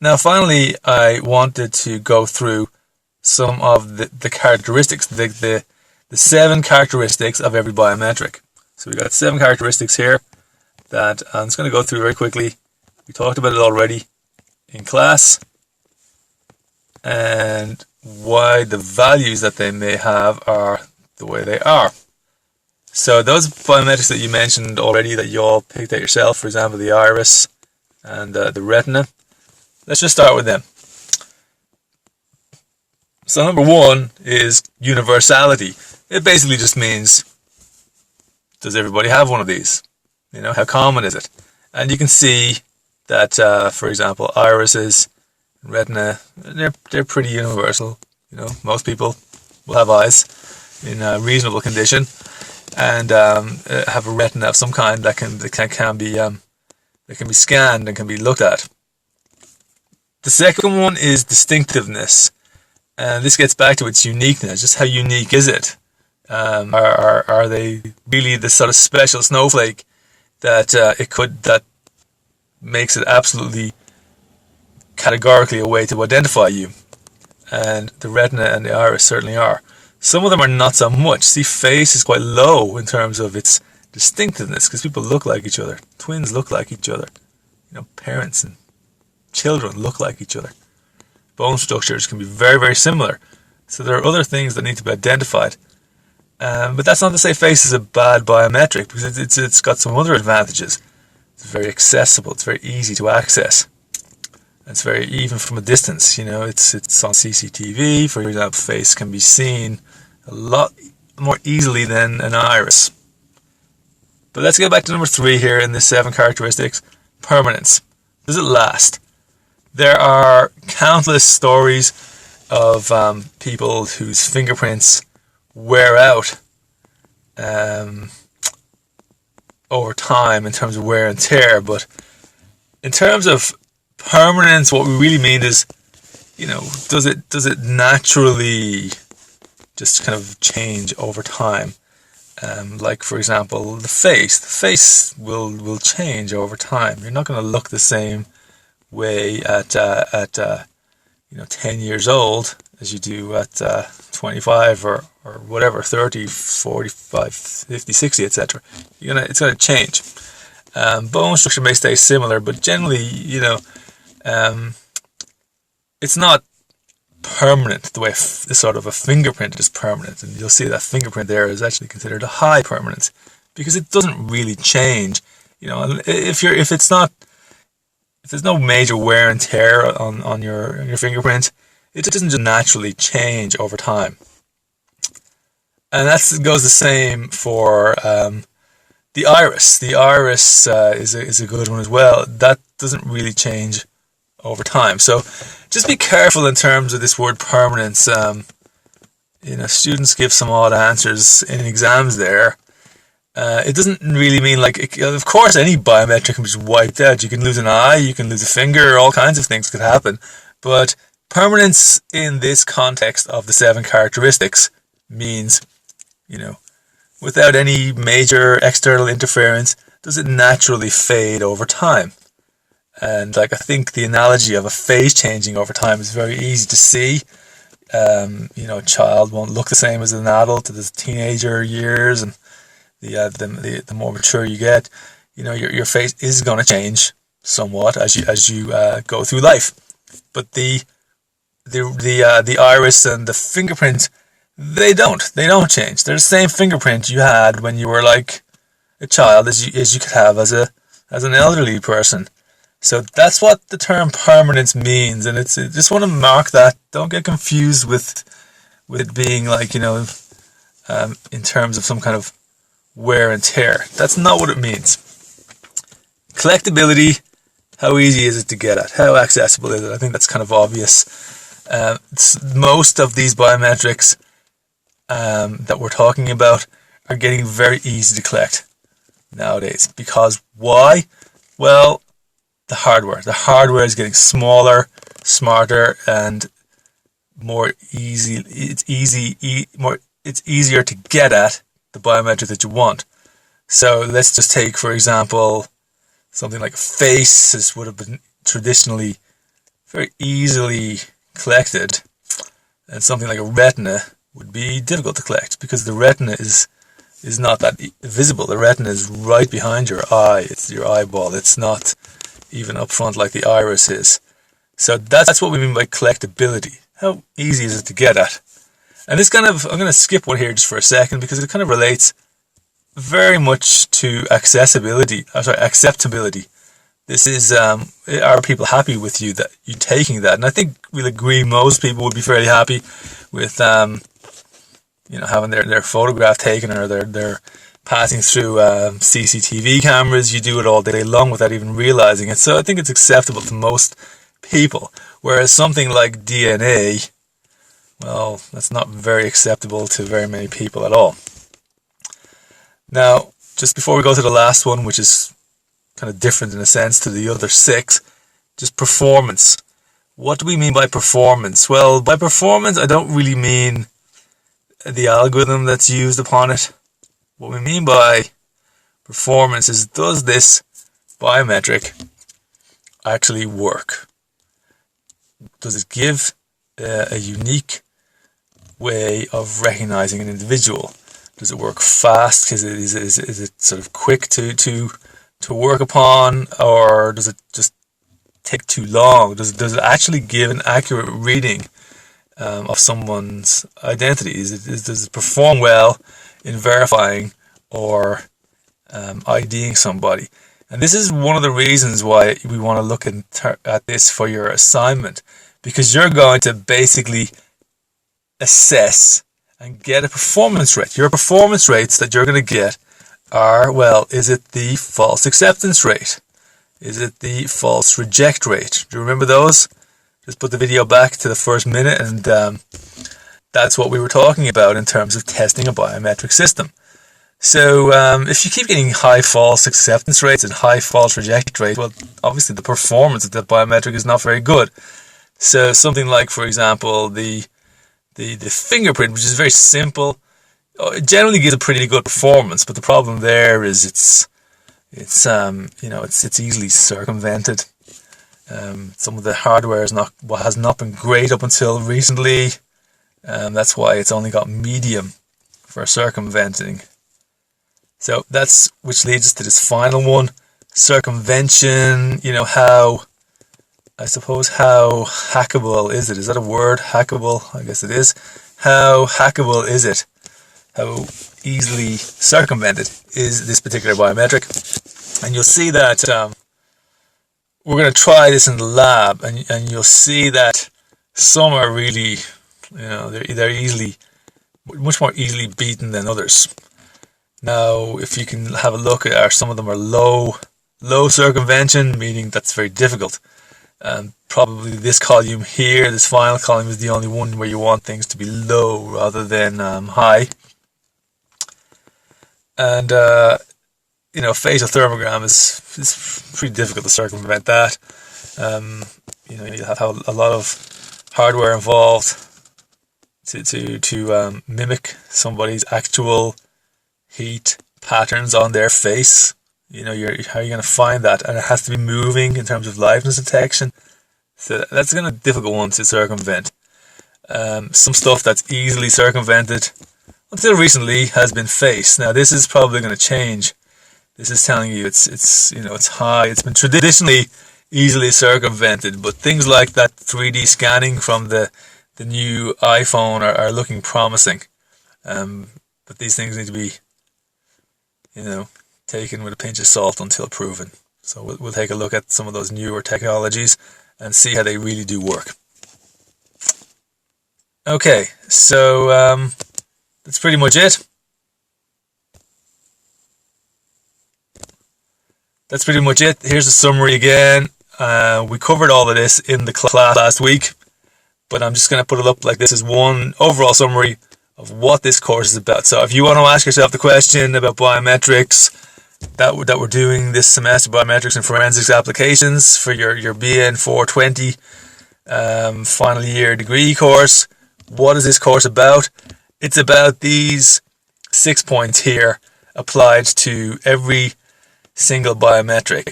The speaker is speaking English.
Now, finally, I wanted to go through some of the characteristics, the 7 characteristics of every biometric. So we've got 7 characteristics here that I'm just going to go through very quickly. We talked about it already in class, and why the values that they may have are the way they are. So those biometrics that you mentioned already, that you all picked out yourself, for example, the iris and the retina, let's just start with them. So number 1 is universality. It basically just means, does everybody have one of these? You know, how common is it? And you can see that, for example, irises, retina, they're pretty universal. You know, most people will have eyes in a reasonable condition, and have a retina of some kind that can be scanned and can be looked at. The second one is distinctiveness, and this gets back to its uniqueness. Just how unique is it? Are they really the sort of special snowflake that that makes it absolutely categorically a way to identify you? And the retina and the iris certainly are. Some of them are not so much. See, face is quite low in terms of its distinctiveness, because people look like each other. Twins look like each other. You know, parents and children look like each other. Bone structures can be very, very similar. So there are other things that need to be identified. But that's not to say face is a bad biometric, because it's got some other advantages. It's very accessible. It's very easy to access. It's very, even from a distance, you know, it's on CCTV, for example. Face can be seen a lot more easily than an iris. But let's get back to number 3 here in the 7 characteristics. Permanence. Does it last? There are countless stories of people whose fingerprints wear out over time in terms of wear and tear, but in terms of permanence, what we really mean is, you know, does it naturally just kind of change over time? Like, for example, the face will change over time. You're not going to look the same way at 10 years old as you do at 25 or whatever, 30, 45, 50, 60, etc. It's going to change. Bone structure may stay similar, but generally, you know, it's not permanent the way sort of a fingerprint is permanent. And you'll see that fingerprint there is actually considered a high permanence, because it doesn't really change. You know, if there's no major wear and tear on your fingerprint, it doesn't just naturally change over time. And that goes the same for the iris. The iris is a good one as well. That doesn't really change over time. So just be careful in terms of this word permanence. You know, students give some odd answers in exams there. It doesn't really mean of course any biometric can be just wiped out. You can lose an eye, you can lose a finger, all kinds of things could happen. But permanence in this context of the 7 characteristics means, you know, without any major external interference, does it naturally fade over time? And I think the analogy of a face changing over time is very easy to see. You know, a child won't look the same as an adult at his teenager years, and the more mature you get, you know, your face is going to change somewhat as you go through life. But the iris and the fingerprint, they don't change. They're the same fingerprint you had when you were like a child as you could have as an elderly person. So that's what the term permanence means, and just want to mark that. Don't get confused with it being like, you know, in terms of some kind of wear and tear. That's not what it means. Collectability, how easy is it to get at? How accessible is it? I think that's kind of obvious. Most of these biometrics that we're talking about are getting very easy to collect nowadays. Because why? Well, the hardware is getting smaller, smarter, and more easy. It's easier to get at the biometric that you want. So let's just take, for example, something like a face. This would have been traditionally very easily collected, and something like a retina would be difficult to collect because the retina is not that visible. The retina is right behind your eye. It's your eyeball. It's not even up front like the iris is. So that's what we mean by collectability. How easy is it to get at? And this I'm going to skip one here just for a second because it kind of relates very much to acceptability. This is, are people happy with you taking that? And I think we'll agree most people would be fairly happy with, having their photograph taken, or they're passing through CCTV cameras. You do it all day long without even realizing it. So I think it's acceptable to most people. Whereas something like DNA, well, that's not very acceptable to very many people at all. Now, just before we go to the last one, which is kind of different in a sense to the other 6, just performance. What do we mean by performance? Well, by performance, I don't really mean the algorithm that's used upon it. What we mean by performance is, does this biometric actually work? Does it give a unique way of recognizing an individual? Does it work fast? Is it sort of quick to work upon, or does it just take too long? Does it actually give an accurate reading of someone's identity? Does it perform well in verifying or IDing somebody? And this is one of the reasons why we want to look at this for your assignment, because you're going to basically assess and get a performance rate. Your performance rates that you're going to get are, well, is it the false acceptance rate? Is it the false reject rate? Do you remember those? Just put the video back to the first minute, and that's what we were talking about in terms of testing a biometric system. So if you keep getting high false acceptance rates and high false reject rates, well, obviously the performance of the biometric is not very good. So something like, for example, the fingerprint, which is very simple, it generally gives a pretty good performance, but the problem there is it's easily circumvented. Some of the hardware has not been great up until recently. That's why it's only got medium for circumventing. So which leads us to this final one, circumvention. How hackable is it? Is that a word? Hackable? I guess it is. How hackable is it? How easily circumvented is this particular biometric? And you'll see that we're going to try this in the lab, and you'll see that some are really, they're much more easily beaten than others. Now, if you can have a look at, some of them are low circumvention, meaning that's very difficult. Probably this column here, this final column, is the only one where you want things to be low rather than high. And facial thermogram is pretty difficult to circumvent that. You have a lot of hardware involved to mimic somebody's actual heat patterns on their face. How are you going to find that? And it has to be moving in terms of liveness detection. So that's a difficult one to circumvent. Some stuff that's easily circumvented until recently has been face. Now this is probably going to change. This is telling you it's high. It's been traditionally easily circumvented, but things like that 3D scanning from the new iPhone are looking promising. But these things need to be taken with a pinch of salt until proven. So we'll take a look at some of those newer technologies and see how they really do work. Okay, so that's pretty much it. Here's a summary again. We covered all of this in the class last week, but I'm just going to put it up like this as one overall summary of what this course is about. So if you want to ask yourself the question about biometrics that we're doing this semester, biometrics and forensics applications for your BN 420 final year degree course, what is this course about? It's about these 6 points here applied to every single biometric.